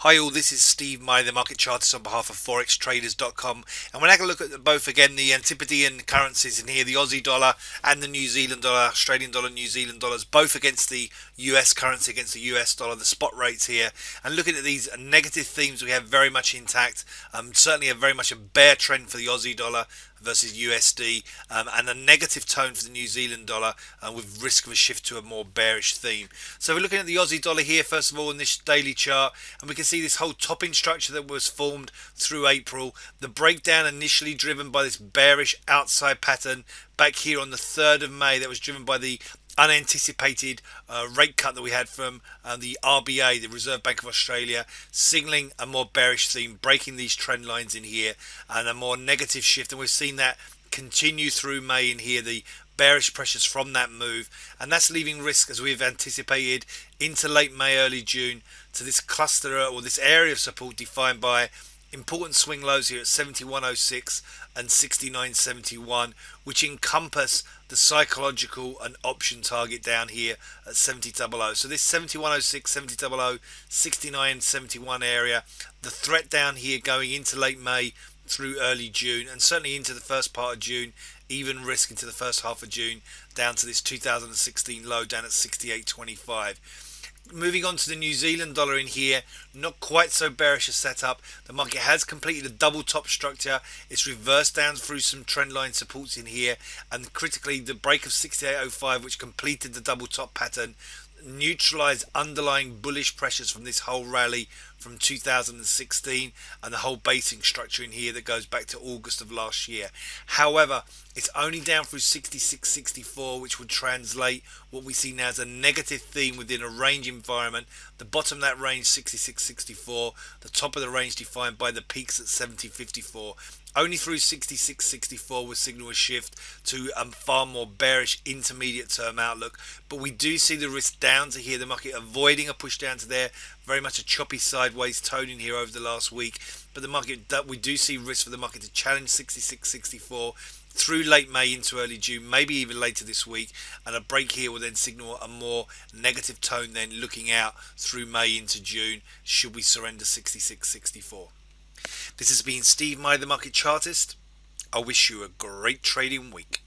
Hi all, this is Steve Meyer, the market chartist on behalf of forextraders.com, and we're now going to look at both again the Antipodean currencies in here, the Aussie dollar and the New Zealand dollar, Australian dollar, New Zealand dollars, both against the US currency, against the US dollar, the spot rates here, and looking at these negative themes we have very much intact. Certainly very much a bear trend for the Aussie dollar versus USD, and a negative tone for the New Zealand dollar, with risk of a shift to a more bearish theme. So we're looking at the Aussie dollar here first of all in this daily chart, and we can see this whole topping structure that was formed through April. The breakdown initially driven by this bearish outside pattern back here on the 3rd of May that was driven by the unanticipated rate cut that we had from the RBA, the Reserve Bank of Australia, signalling a more bearish theme, breaking these trend lines in here and a more negative shift, and we've seen that continue through May in here, the bearish pressures from that move, and that's leaving risk, as we've anticipated, into late May, early June, to this cluster or this area of support defined by important swing lows here at 71.06 and 69.71, which encompass the psychological and option target down here at 70.00. So this 71.06, 70.00, 69.71 area, the threat down here going into late May through early June, and certainly into the first part of June, even risk into the first half of June, down to this 2016 low down at 68.25. Moving on to the New Zealand dollar in here, not quite so bearish a setup. The market has completed a double top structure. It's reversed down through some trend line supports in here, and critically the break of 68.05, which completed the double top pattern, neutralize underlying bullish pressures from this whole rally from 2016 and the whole basing structure in here that goes back to August of last year. However, it's only down through 66.64, which would translate what we see now as a negative theme within a range environment. The bottom of that range 66.64, the top of the range defined by the peaks at 70.54. Only through 66.64 will signal a shift to a far more bearish intermediate term outlook, but we do see the risk down to here, the market avoiding a push down to there, very much a choppy sideways tone in here over the last week, but the market, that we do see risk for the market to challenge 66.64 through late May into early June, maybe even later this week, and a break here will then signal a more negative tone then looking out through May into June should we surrender 66.64. This has been Steve Meyer, the market chartist. I wish you a great trading week.